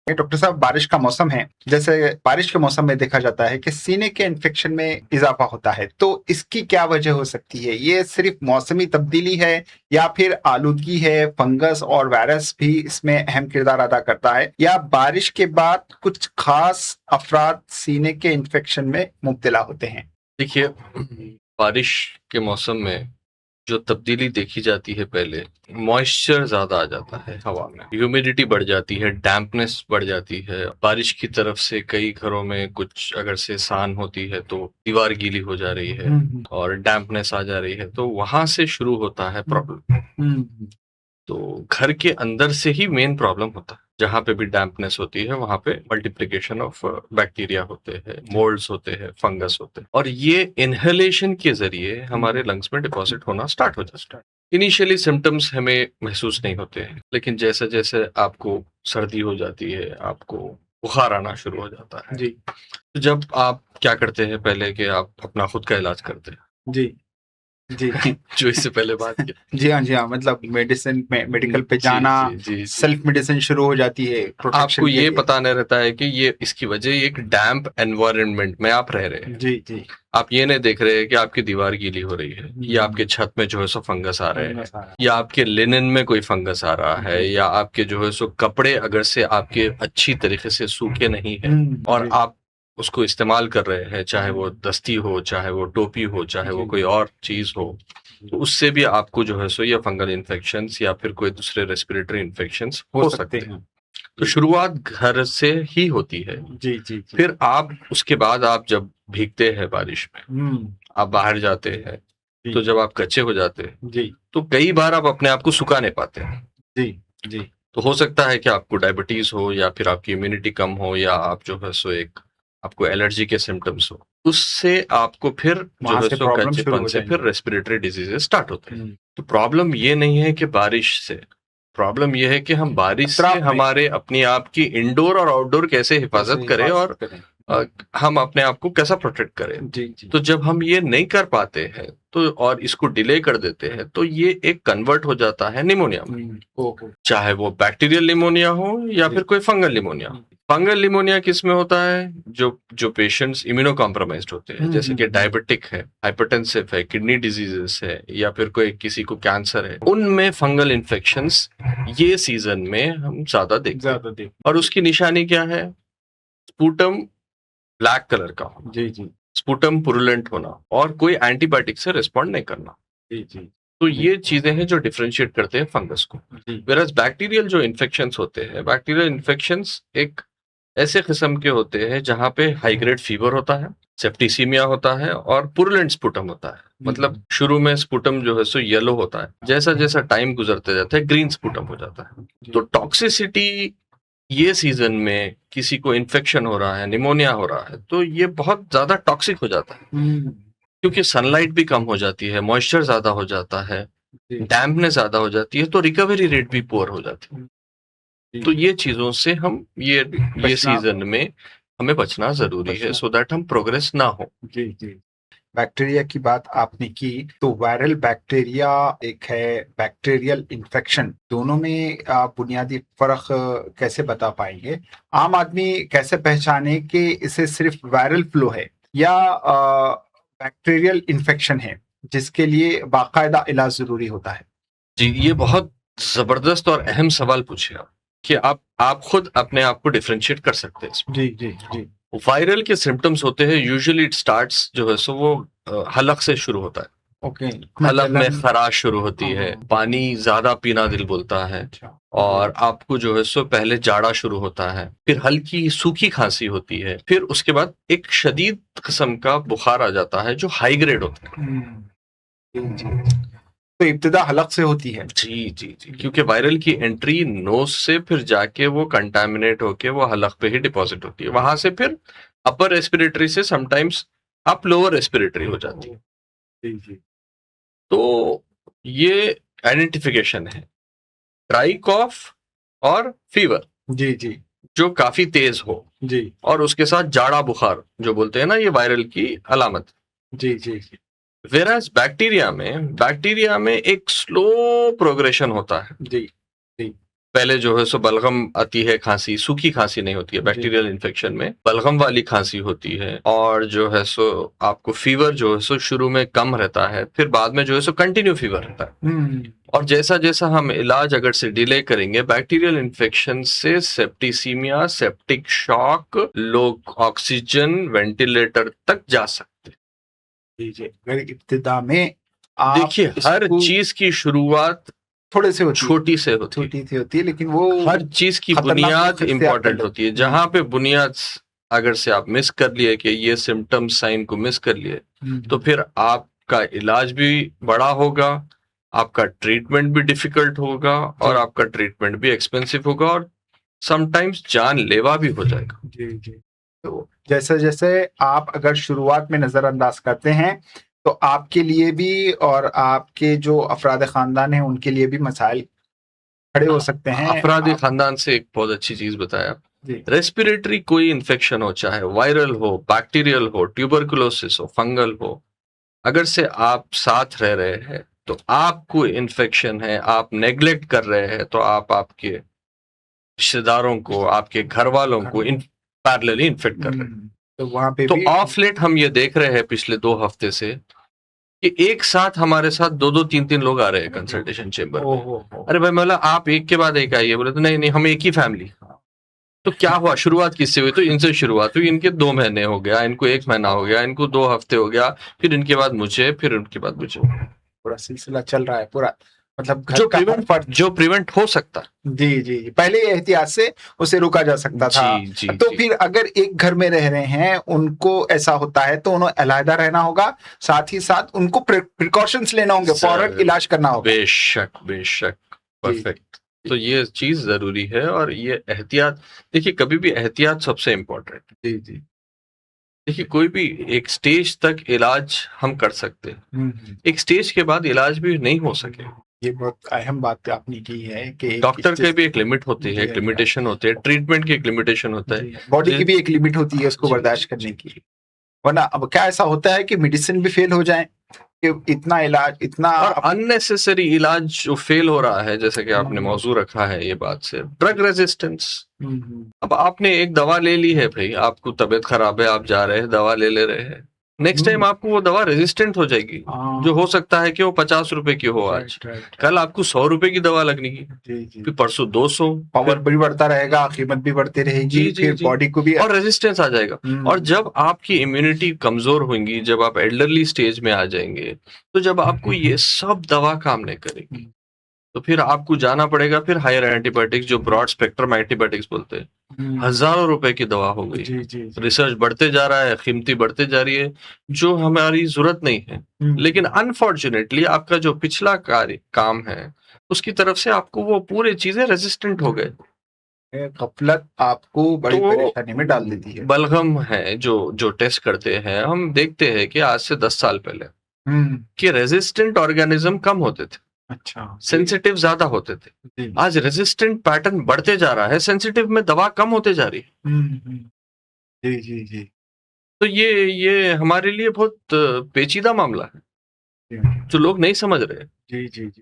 Doctor साहब, बारिश का मौसम है। जैसे बारिश के मौसम में देखा जाता है कि सीने के इन्फेक्शन में इजाफा होता है, तो इसकी क्या वजह हो सकती है? ये सिर्फ मौसमी तब्दीली है या फिर आलूदगी है, फंगस और वायरस भी इसमें अहम किरदार अदा करता है, या बारिश के बाद कुछ खास अफराद सीने के इन्फेक्शन में मुब्तला होते हैं? देखिए, बारिश के मौसम में जो तब्दीली देखी जाती है, पहले मॉइस्चर ज्यादा आ जाता है हवा में, ह्यूमिडिटी बढ़ जाती है, डैम्पनेस बढ़ जाती है। बारिश की तरफ से कई घरों में कुछ अगर से सान होती है तो दीवार गीली हो जा रही है और डैम्पनेस आ जा रही है, तो वहां से शुरू होता है प्रॉब्लम। तो घर के अंदर से ही मेन प्रॉब्लम होता है। जहां पे भी डैम्पनेस होती है वहां पे मल्टीप्लिकेशन ऑफ बैक्टीरिया होते हैं, मोल्ड्स होते हैं, फंगस होते हैं, और ये इनहेलेशन के जरिए हमारे लंग्स में डिपॉजिट होना स्टार्ट हो जाता है। इनिशियली सिम्टम्स हमें महसूस नहीं होते हैं, लेकिन जैसे जैसे आपको सर्दी हो जाती है, आपको बुखार आना शुरू हो जाता है जी। तो जब आप क्या करते हैं, पहले कि आप अपना खुद का इलाज करते हैं। जी जी जो इससे पहले बात की। जी हाँ, जी हाँ, मतलब मेडिसिन में मेडिकल पे जी, जाना, जी, जी, जी। सेल्फ मेडिसिन शुरू हो जाती है प्रोटेक्शन आपको के ये लिए। पता नहीं रहता है कि ये इसकी वजह एक डैम्प एनवायरनमेंट में आप रह रहे हैं। जी जी। आप ये नहीं देख रहे हैं कि आपकी दीवार गीली हो रही है, या आपके छत में जो है सो फंगस आ रहे हैं, या आपके लिनन में कोई फंगस आ रहा है, या आपके जो है सो कपड़े अगर से आपके अच्छी तरीके से सूखे नहीं है और आप उसको इस्तेमाल कर रहे हैं, चाहे वो दस्ती हो, चाहे वो टोपी हो, चाहे वो कोई और चीज हो, तो उससे भी आपको जो है सो या फंगल इन्फेक्शंस या फिर कोई दूसरे रेस्पिरेटरी इन्फेक्शंस हो सकते हैं। तो शुरुआत घर से ही होती है। जी जी। फिर आप उसके बाद आप जब भीगते हैं बारिश में, आप बाहर जाते हैं, तो जब आप कच्चे हो जाते हैं जी, तो कई बार आप अपने आप को सुखा नहीं पाते हैं। जी जी। तो हो सकता है कि आपको डायबिटीज हो, या फिर आपकी इम्यूनिटी कम हो, या आप जो है सो एक आपको एलर्जी के सिम्टम्स हो, उससे आपको फिर जो है सो कच्चेपन से फिर रेस्पिरेटरी डिजीजेस स्टार्ट होते हैं। तो प्रॉब्लम ये नहीं है कि बारिश से, प्रॉब्लम ये है कि हम बारिश से हमारे अपनी आप की इंडोर और आउटडोर कैसे हिफाजत करें और हम अपने आप को कैसा प्रोटेक्ट करें। जी जी। तो जब हम ये नहीं कर पाते हैं तो और इसको डिले कर देते हैं, तो ये एक कन्वर्ट हो जाता है निमोनिया में। चाहे वो बैक्टीरियल निमोनिया हो या फिर कोई फंगल निमोनिया। फंगल निमोनिया किस में होता है? जो पेशेंट्स इम्यूनो कॉम्प्रोमाइज्ड होते हैं, जैसे कि डायबिटिक है, हाइपरटेंसिव है, किडनी डिजीजेस है, या फिर कोई किसी को कैंसर है, उनमें फंगल इन्फेक्शंस ये सीजन में हम ज्यादा देखते हैं। और उसकी निशानी क्या है? स्पूटम ब्लैक कलर का होना, जी जी। स्पूटम पुरुलेंट होना, और कोई एंटीबायोटिक से रिस्पॉन्ड नहीं करना। जी जी। तो ये चीजें हैं जो डिफरेंशिएट करते हैं फंगस को। वेरस बैक्टीरियल जो इन्फेक्शंस होते हैं, बैक्टीरियल इन्फेक्शंस एक ऐसे किस्म के होते हैं जहां पे हाई ग्रेड फीवर होता है, सेप्टिसीमिया होता है, और पुरुलेंट स्पुटम होता है। मतलब शुरू में स्पुटम जो है सो येलो होता है, जैसा जैसा टाइम गुजरते जाता है ग्रीन स्पुटम हो जाता है। तो टॉक्सिसिटी ये सीजन में किसी को इन्फेक्शन हो रहा है, निमोनिया हो रहा है, तो ये बहुत ज्यादा टॉक्सिक हो जाता है, क्योंकि सनलाइट भी कम हो जाती है, मॉइस्चर ज्यादा हो जाता है, डैम्पनेस ज्यादा हो जाती है, तो रिकवरी रेट भी पुअर हो जाती है। तो ये चीजों से हम ये सीजन में हमें बचना जरूरी है, सो दैट हम प्रोग्रेस ना हो। जी जी। बैक्टीरिया की बात आपने की, तो वायरल बैक्टीरिया एक है, बैक्टीरियल इन्फेक्शन, दोनों में आप बुनियादी फर्क कैसे बता पाएंगे? आम आदमी कैसे पहचाने कि इसे सिर्फ वायरल फ्लू है या बैक्टीरियल इन्फेक्शन है जिसके लिए बाकायदा इलाज जरूरी होता है? जी, ये बहुत जबरदस्त और अहम सवाल पूछे आप, कि आप खुद अपने आप को डिफरेंशिएट कर सकते हैं। जी जी जी। वायरल के सिम्टम्स होते हैं, यूजुअली इट स्टार्ट्स जो है सो वो हलक से शुरू होता है। ओके। हलक में खराश शुरू होती है, पानी ज्यादा पीना दिल बोलता है, और आपको जो है सो पहले जाड़ा शुरू होता है, फिर हल्की सूखी खांसी होती है, फिर उसके बाद एक शदीद किस्म का बुखार आ जाता है जो हाई ग्रेड होता है। तो इब्तिदा हलक से होती है। जी जी जी, क्योंकि वायरल की एंट्री नोज से फिर जाके वो कंटामिनेट होके वो हलक पे ही डिपॉजिट होती है, वहां से फिर अपर रेस्पिरेटरी से समटाइम्स आप लोअर रेस्पिरेटरी हो जाती है। जी जी। तो ये आइडेंटिफिकेशन है, ड्राई कॉफ और फीवर जी जी। जो काफी तेज हो जी। और उसके साथ जाड़ा बुखार जो बोलते हैं ना, ये वायरल की अलामत। जी जी जी। वेराज बैक्टीरिया में एक स्लो प्रोग्रेशन होता है। जी जी। पहले जो है सो बलगम आती है, खांसी, सूखी खांसी नहीं होती है, बैक्टीरियल इन्फेक्शन में बलगम वाली खांसी होती है, और जो है सो आपको फीवर जो है सो शुरू में कम रहता है, फिर बाद में जो है सो कंटिन्यू फीवर रहता है। और जैसा जैसा हम इलाज अगर से डिले करेंगे, बैक्टीरियल इन्फेक्शन से सेप्टिसीमिया, सेप्टिक शॉक, लोग ऑक्सीजन वेंटिलेटर तक जा सकते हैं। जी जी, अगर इब्तिदा में आप देखिए, हर इसको चीज की शुरुआत थोड़े से होती है, छोटी से होती है, छोटी सी होती है, लेकिन वो हर चीज की खतरनाक बुनियाद रूप से आप इंपॉर्टेंट कर होती है। लेते जहां पे बुनियाद अगर से आप मिस कर लिए कि ये सिम्टम साइन को मिस कर लिए, तो फिर आपका इलाज भी बड़ा होगा, आपका ट्रीटमेंट भी डिफिकल्ट होगा, और आपका ट्रीटमेंट भी एक्सपेंसिव होगा, और समटाइम्स जानलेवा भी हो जाएगा। जी जी। तो जैसे जैसे आप अगर शुरुआत में नजरअंदाज करते हैं, तो आपके लिए भी और आपके जो अफराद खानदान हैं उनके लिए भी मसाइल खड़े हो सकते हैं। अफराद खानदान से एक बहुत अच्छी चीज बताया, जी रेस्पिरेटरी कोई इन्फेक्शन हो, चाहे वायरल हो, बैक्टीरियल हो, ट्यूबरकुलोसिस हो, फंगल हो, अगर से आप साथ रह रहे हैं तो आपको इन्फेक्शन है, आप नेग्लेक्ट कर रहे हैं, तो आप आपके रिश्तेदारों को, आपके घर वालों को पैरेलली इन्फेक्ट कर रहे हैं। तो वहां पे तो भी ऑफ लेट हम ये देख रहे हैं पिछले 2 हफ्ते से कि एक साथ हमारे साथ 2-2 3-3 लोग आ रहे हैं कंसल्टेशन चेंबर में। ओहो अरे भाई, मतलब आप एक के बाद एक आइए, बोले तो नहीं नहीं, हम एक ही फैमिली। तो क्या हुआ, शुरुआत किससे हुई? तो इनसे शुरुआत हुई, इनके 2 महीने हो गया, इनको 1 महीना हो गया, इनको 2 हफ्ते हो गया, फिर इनके बाद मुझे, फिर उनके बाद मुझे। पूरा सिलसिला चल रहा है पूरा, मतलब घर जो का हर फर्द। जो प्रिवेंट हो सकता है। जी जी जी, पहले एहतियात से उसे रोका जा सकता था। जी जी तो जी। फिर अगर एक घर में रह रहे हैं, उनको ऐसा होता है तो उन्हें अलहदा रहना होगा, साथ ही साथ उनको प्रिकॉशंस लेना होंगे, फौरन इलाज करना होगा। बेशक बेशक, परफेक्ट। तो ये चीज जरूरी है, और ये एहतियात, देखिए कभी भी एहतियात सबसे इम्पोर्टेंट। जी जी। देखिए, कोई भी एक स्टेज तक इलाज हम कर सकते हैं, एक स्टेज के बाद इलाज भी नहीं हो सके। ये बहुत अहम बात आपने की है कि डॉक्टर के भी एक लिमिट होती है, एक लिमिटेशन होती है, ट्रीटमेंट की एक लिमिटेशन होता है, बॉडी की भी एक लिमिट होती है उसको बर्दाश्त करने की। वरना अब क्या ऐसा होता है कि मेडिसिन भी फेल हो जाए, कि इतना इलाज, इतना और अननेसेसरी इलाज जो फेल हो रहा है, जैसे कि आपने मौजू रखा है ये बात से, ड्रग रेजिस्टेंस। अब आपने एक दवा ले ली है भाई, आपको तबीयत खराब है, आप जा रहे हैं, दवा ले रहे हैं, नेक्स्ट टाइम आपको वो दवा रेजिस्टेंट हो जाएगी, जो हो सकता है कि वो 50 रुपए की हो आज, कल आपको 100 रुपए की दवा लगने की, फिर परसों 200, पावर भी बढ़ता रहेगा, कीमत भी बढ़ती रहेगी, फिर बॉडी को भी और रेजिस्टेंस आ जाएगा। और जब आपकी इम्यूनिटी कमजोर होगी, जब आप एल्डरली स्टेज में आ जाएंगे, तो जब आपको ये सब दवा काम नहीं करेगी, तो फिर आपको जाना पड़ेगा फिर हायर एंटीबायोटिक्स, जो ब्रॉड स्पेक्ट्रम एंटीबायोटिक्स बोलते हैं। हजारों रुपए की दवा हो गई, रिसर्च बढ़ते जा रहा है, कीमती बढ़ते जा रही है, जो हमारी जरूरत नहीं है। लेकिन अनफॉर्चुनेटली आपका जो पिछला काम है, उसकी तरफ से आपको वो पूरी चीजें रेजिस्टेंट हो गए। गफलत आपको बड़ी परेशानी में डाल देती है। बलगम है जो टेस्ट करते हैं, हम देखते हैं कि आज से 10 साल पहले कि रेजिस्टेंट ऑर्गेनिज्म कम होते थे, अच्छा, सेंसिटिव ज्यादा होते थे। आज रेजिस्टेंट पैटर्न बढ़ते जा रहा है, सेंसिटिव में दवा कम होते जा रही है। जी जी जी। तो ये हमारे लिए बहुत पेचीदा मामला है, जो लोग नहीं समझ रहे। जी जी जी।